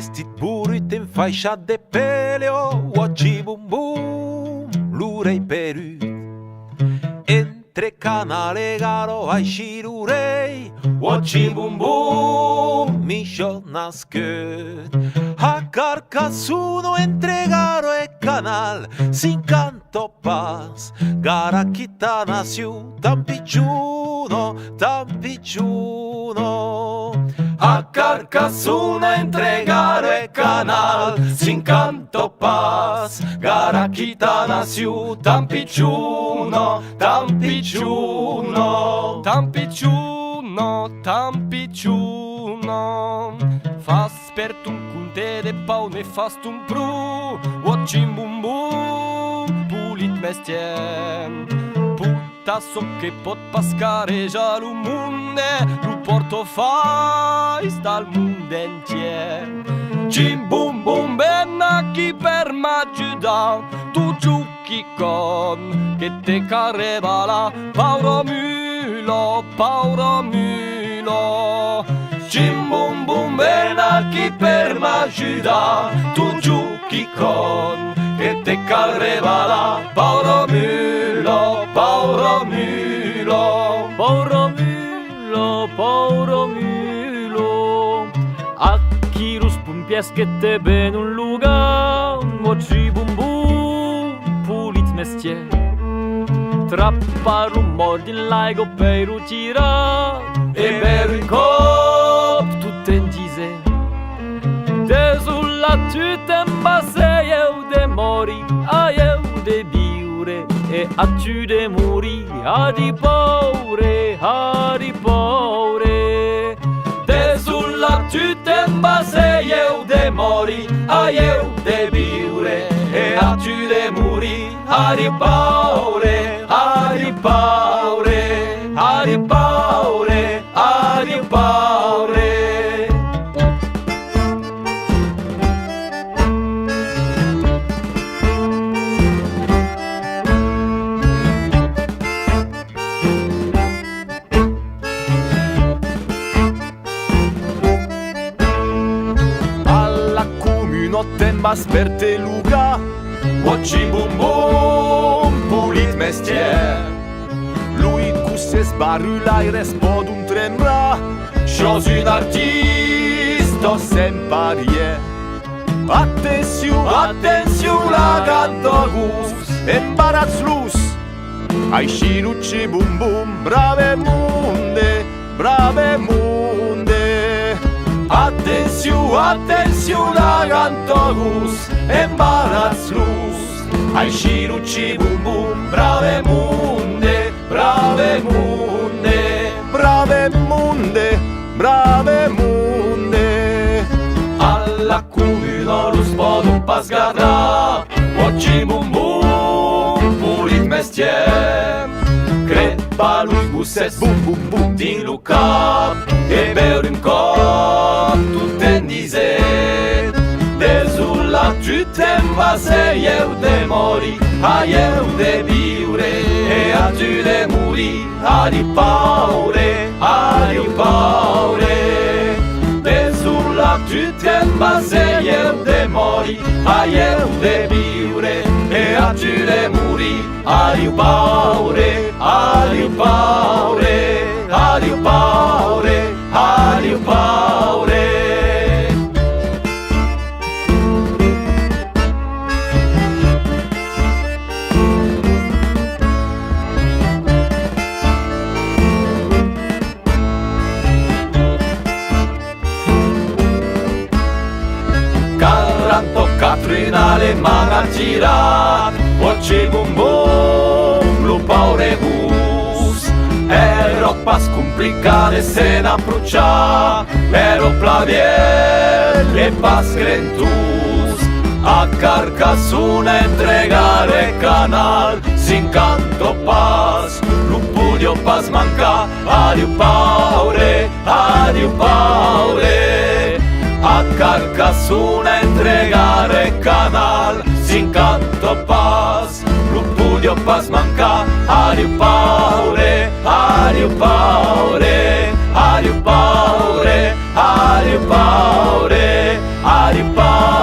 vestit buruit en faixa de peleo, oggi bum bum, l'urei perut. Entre canale garo ai shirurei, oggi bum bum, mi scio nascut. A Carcassuno entre garo e canal, s'incanto pas, gara chitana siu, tan picciuno, tan picciuno. A Carcassuno entre garo e canal, s'incanto pas, gara chitana siu, tan picciuno, tan picciuno. Tan picciuno, tan picciuno. Fas per un cunte de pau ne fast un pru, watching bum bum, pulit mestiem. Puta so che pot pascareja lu munde, lu porto fais dal mondo entier. Cim bum bum ben aquí per m'aggiuda, tu giochi con che te carreva la pauro mulo, pauro mulo. Cim bum bum ben aquí per m'aggiuda, tu giochi con che te carreva la pauro mulo, pauro mulo. Pauro mulo, pauro mulo. Aquí los pumpies che te ben un lugar, oggi bum bum, pulit mestier. Trappa rumor din laigo per tira E per il cop tutto in dise. De sulla tuta basse eu de mori, a eu de biure e a tu de muri, a di paure, a di paure. De sulla tuta base eu de mori, a eu de biure e a tu de muri, a di paure, a di paure, a di paure, a di paure. Tembas per te luga, Oggi bum bum, pulit mestier. lui cu se sbarula e respod un tremra, Chose un artiste sto semparie. Attenzione, Attenzione la canto gus. embarazz lus, ai scirucci bum bum, brave munde, brave munde. Attenzione, attenzione la canto gus. Embarazz lus. Ai scirucci bum bum, brave munde, brave munde. Brave munde, brave munde. Alla cumino lo spodo pasgadra. Oggi bum bum, pulit mestier. Crepa lui busses bum bum bum din luca. E beuri un cop, tutte in dise. De sulla tutem vase eu de mori, a eu de biure e a tu de muri, a di paure, a di paure. De sulla tutem vase eu de mori, a eu de biure e a tu de muri, a di paure, a di paure, a di paure, a di paure. Catrinale mana girat, oggi bum bum, lu paure bus. Ero pas complicate se n'a brucia, ero plavier e pas crentus. A Carcassuna entregare canal, s'incanto pas, lu pudio pas manca, adiu paure, adiu paure. A Carcassuna entregare canal, s'incanto pas, lu pudio pas manca, adiu paure, adiu paure, adiu paure, adiu paure. a ripau.